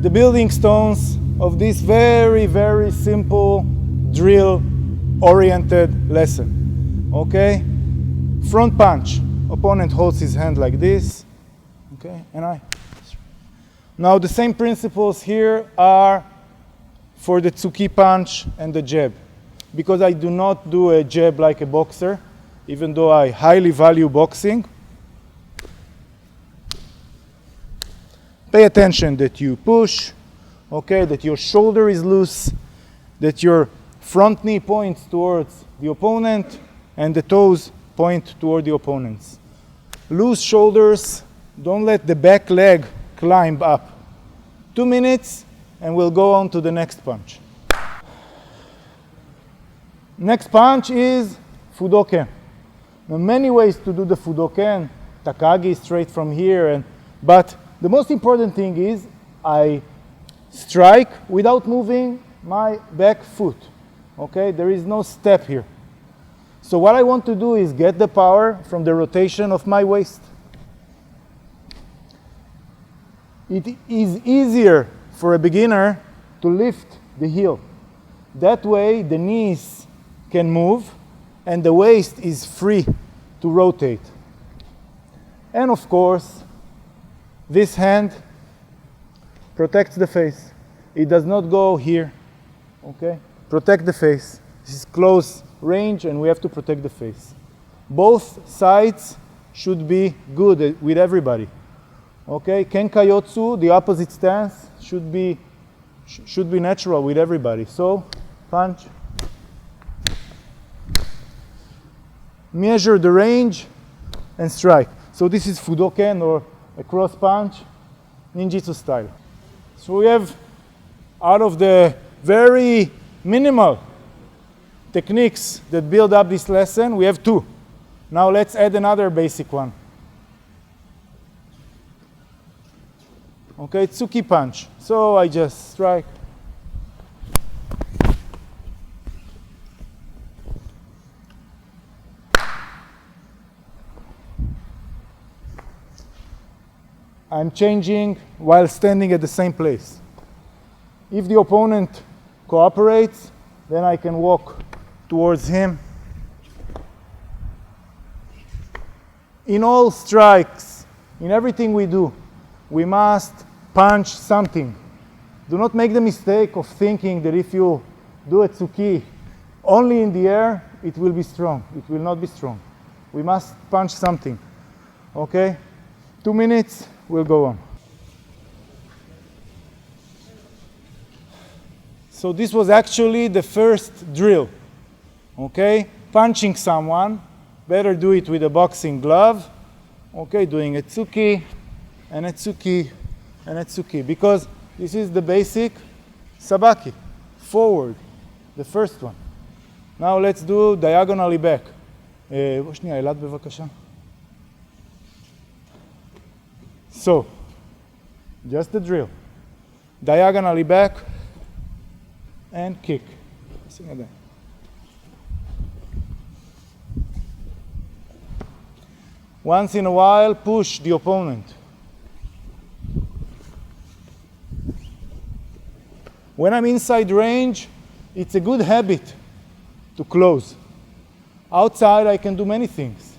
the building stones of this very, very simple drill-oriented lesson. Okay? Front punch. Opponent holds his hand like this. Okay? And I. Now the same principles here are for the tsuki punch and the jab. Because I do not do a jab like a boxer, even though I highly value boxing. Pay attention that you push, okay, that your shoulder is loose, that your front knee points towards the opponent, and the toes point toward the opponents. Loose shoulders, don't let the back leg climb up. 2 minutes, and we'll go on to the next punch. Next punch is Fudoken. There are many ways to do the Fudoken. Takagi straight from here, but the most important thing is I strike without moving my back foot. Okay, there is no step here. So what I want to do is get the power from the rotation of my waist. It is easier for a beginner to lift the heel. That way the knees can move and the waist is free to rotate. And of course, this hand protects the face. It does not go here. Okay? Protect the face. This is close range and we have to protect the face. Both sides should be good with everybody. Okay? Kenkayotsu, the opposite stance, should be natural with everybody. So, punch. Measure the range and strike. So this is Fudoken or a cross punch, Ninjutsu style. So we have, out of the very minimal techniques that build up this lesson, we have 2. Now let's add another basic one. Okay, tsuki punch. So I just strike. I'm changing while standing at the same place. If the opponent cooperates, then I can walk towards him. In all strikes, in everything we do, we must punch something. Do not make the mistake of thinking that if you do a tsuki only in the air, it will be strong. It will not be strong. We must punch something. Okay? 2 minutes, we'll go on. So this was actually the first drill. Okay? Punching someone, better do it with a boxing glove. Okay, doing a tsuki, and a tsuki, and a tsuki. Because this is the basic sabaki. Forward, the first one. Now let's do diagonally back. שנייה, אלעד בבקשה. So, just the drill. Diagonally back and kick. Once in a while, push the opponent. When I'm inside range, it's a good habit to close. Outside, I can do many things.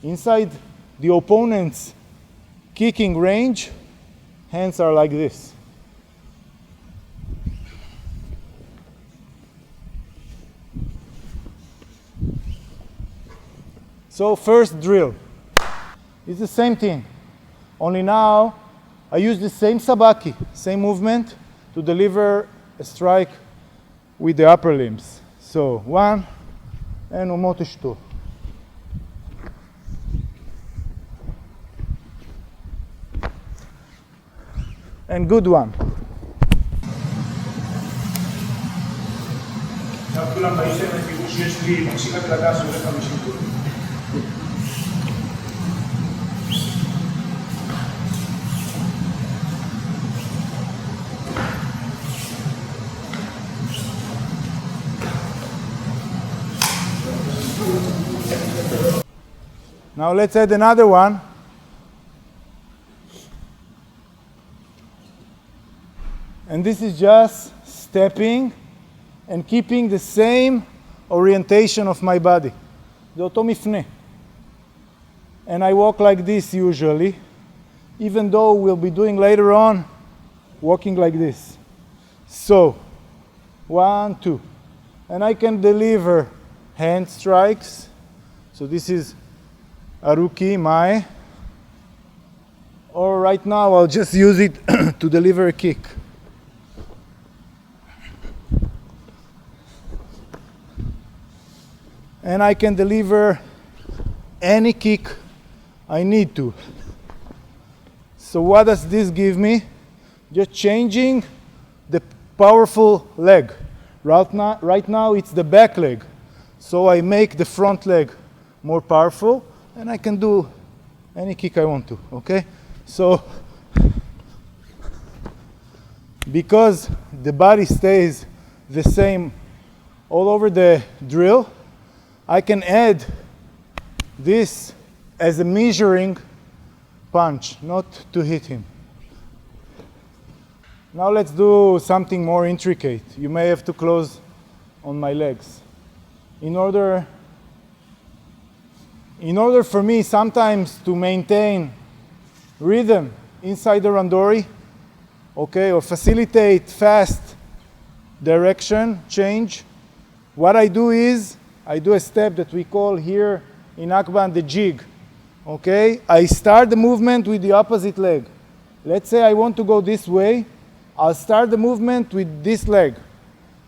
Inside the opponent's kicking range, hands are like this. So first drill. It's the same thing. Only now I use the same sabaki, same movement to deliver a strike with the upper limbs. So 1 and umotishto. And good one. Now let's add another one. And this is just stepping and keeping the same orientation of my body. זה אותו מפנה. And I walk like this usually, even though we'll be doing later on, walking like this. So, 1, 2. And I can deliver hand strikes. So this is Aruki, Mae. Or right now, I'll just use it to deliver a kick. And I can deliver any kick I need to. So what does this give me? Just changing the powerful leg. Right now it's the back leg. So I make the front leg more powerful, and I can do any kick I want to, okay? So, because the body stays the same all over the drill, I can add this as a measuring punch, not to hit him. Now let's do something more intricate. You may have to close on my legs. In order for me sometimes to maintain rhythm inside the randori, okay, or facilitate fast direction change, what I do is I do a step that we call here in AKBAN the jig. Okay, I start the movement with the opposite leg. Let's say I want to go this way. I'll start the movement with this leg.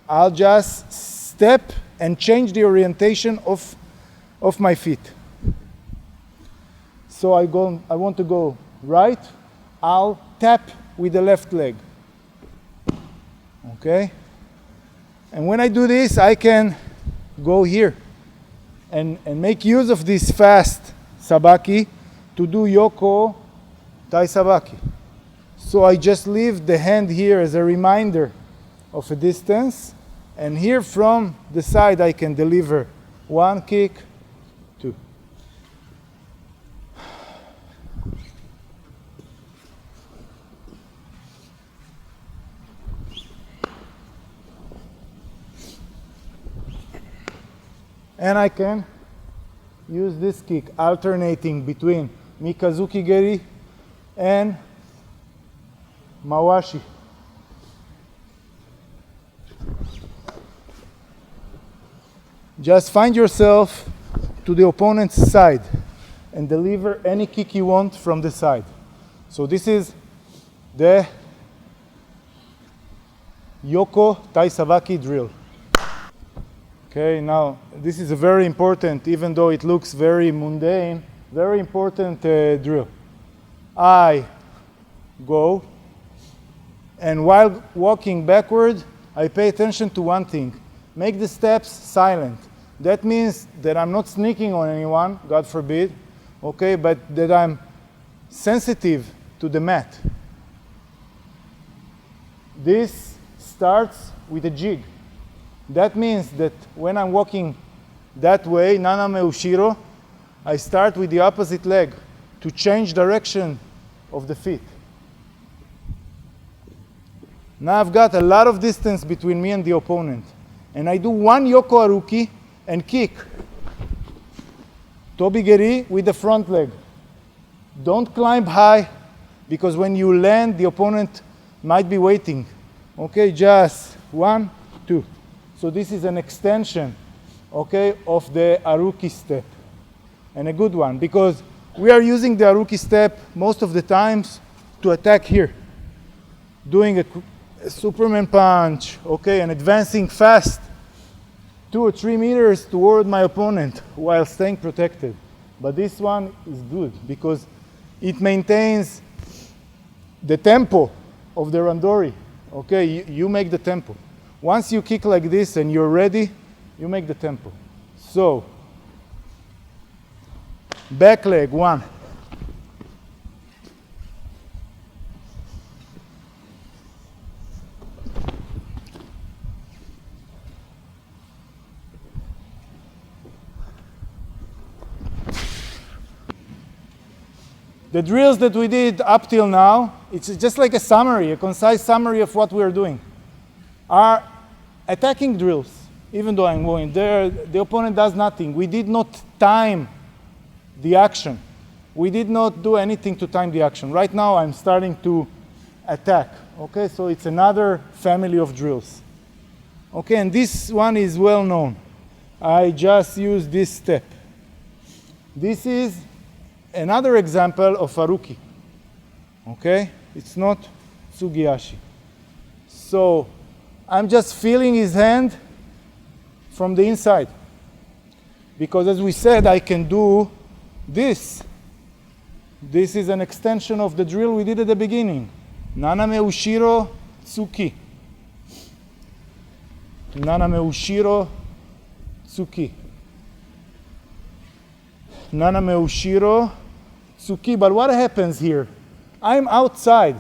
I'll just step and change the orientation of my feet. So I want to go right. I'll tap with the left leg. Okay? And when I do this, I can go here and make use of this fast sabaki to do Yoko Tai Sabaki. So I just leave the hand here as a reminder of a distance, and here from the side I can deliver 1 kick, 2. And I can use this kick, alternating between Mikazuki Geri and Mawashi. Just find yourself to the opponent's side and deliver any kick you want from the side. So this is the Yoko Tai Sabaki drill. Okay, now this is a very important, even though it looks very mundane, very important drill. I go, and while walking backward, I pay attention to one thing. Make the steps silent. That means that I'm not sneaking on anyone, God forbid, okay, but that I'm sensitive to the mat. This starts with a jig. That means that when I'm walking that way, naname ushiro, I start with the opposite leg to change direction of the feet. Now I've got a lot of distance between me and the opponent. And I do 1 Yoko Aruki and kick. Tobigeri with the front leg. Don't climb high, because when you land, the opponent might be waiting. Okay, just 1, 2. So this is an extension, okay, of the Aruki step. And a good one, because we are using the Aruki step most of the times to attack here. Doing a Superman punch, okay, and advancing fast 2 or 3 meters toward my opponent while staying protected. But this one is good because it maintains the tempo of the randori. Okay, you make the tempo. Once you kick like this and you're ready, you make the tempo. So, back leg, 1. The drills that we did up till now, it's just like a summary, a concise summary of what we are doing, are attacking drills. Even though I'm going there, the opponent does nothing. We did not time the action. We did not do anything to time the action. Right now, I'm starting to attack. Okay, so it's another family of drills. Okay, and this one is well known. I just use this step. This is another example of Haruki. Okay, it's not Tsugiyashi. So I'm just feeling his hand from the inside. Because as we said, I can do this. This is an extension of the drill we did at the beginning. Naname Ushiro Tsuki. Naname Ushiro Tsuki. Naname Ushiro Tsuki. But what happens here? I'm outside.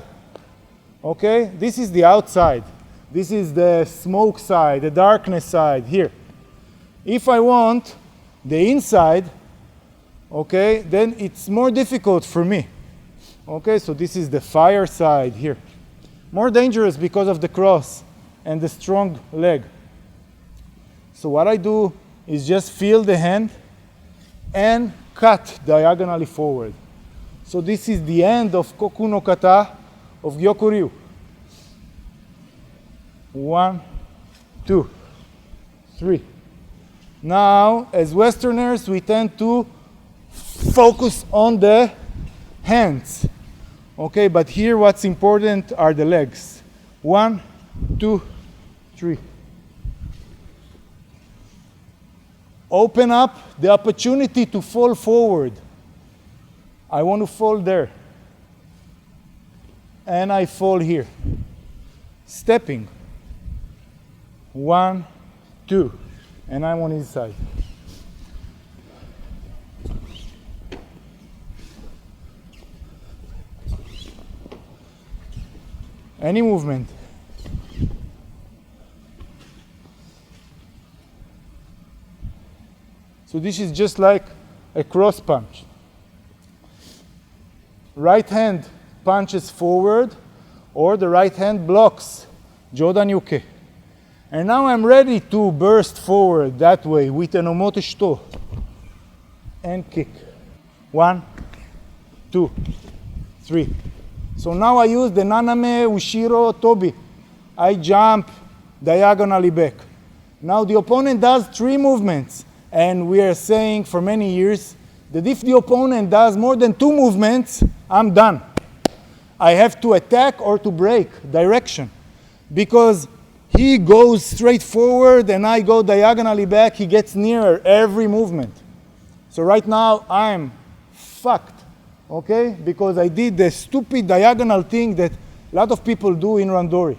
Okay? This is the outside. This is the smoke side, the darkness side here. If I want the inside, okay, then it's more difficult for me. Okay, so this is the fire side here. More dangerous because of the cross and the strong leg. So what I do is just feel the hand and cut diagonally forward. So this is the end of Koku no Kata of Gyokuryu. 1, 2, 3. Now, as Westerners, we tend to focus on the hands. Okay, but here what's important are the legs. 1, 2, 3. Open up the opportunity to fall forward. I want to fall there. And I fall here. Stepping. 1, 2. And I'm on his side. Any movement. So this is just like a cross punch. Right hand punches forward, or the right hand blocks. Jodan Yuke. And now I'm ready to burst forward that way with an omote shito. And kick. 1, 2, 3. So now I use the Naname Ushiro Tobi. I jump diagonally back. Now the opponent does 3 movements. And we are saying for many years that if the opponent does more than 2 movements, I'm done. I have to attack or to break direction. Because he goes straight forward and I go diagonally back, he gets nearer every movement. So right now I'm fucked, okay? Because I did the stupid diagonal thing that a lot of people do in randori,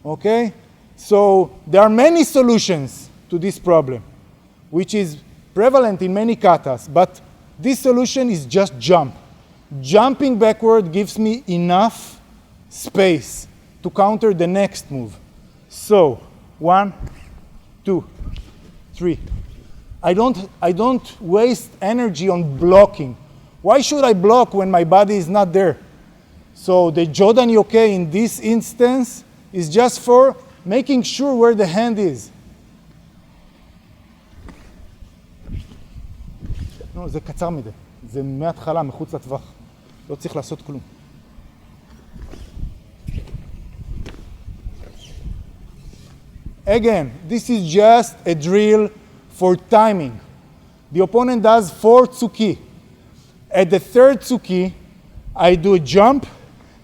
okay? So there are many solutions to this problem, which is prevalent in many katas, but this solution is just jump. Jumping backward gives me enough space to counter the next move. So, 1, 2, 3. I don't waste energy on blocking. Why should I block when my body is not there? So the Jodan Yoke in this instance is just for making sure where the hand is. לא, זה קצר מדי. זה מההתחלה, מחוץ לטווח. לא צריך לעשות כלום. Again, this is just a drill for timing. The opponent does 4 tsuki. At the 3rd tsuki, I do a jump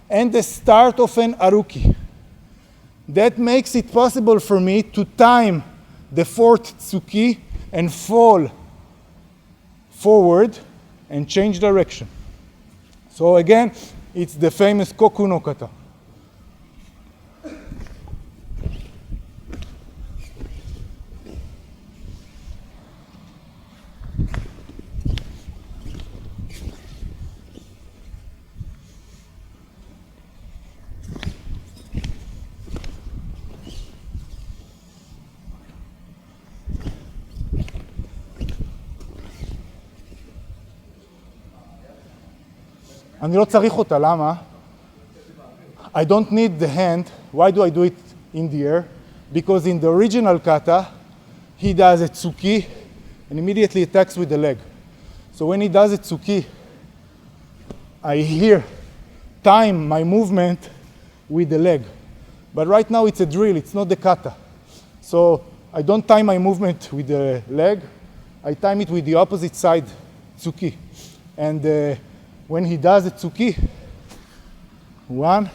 and the start of an aruki. That makes it possible for me to time the 4th tsuki and fall forward and change direction. So again, it's the famous Koku no Kata. אני לא צריך אותה, למה? I don't need the hand. Why do I do it in the air? Because in the original kata, he does a tsuki and immediately attacks with the leg. So when he does a tsuki, I hear time my movement with the leg. But right now it's a drill, it's not the kata. So I don't time my movement with the leg, I time it with the opposite side tsuki. And when he does a tsuki, one,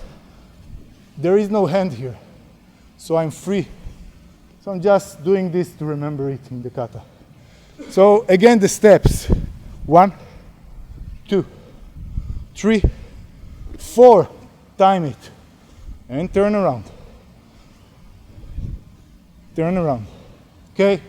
there is no hand here. So I'm free. So I'm just doing this to remember it in the kata. So again, the steps. 1, 2, 3, 4. Time it. And turn around. Turn around. Okay?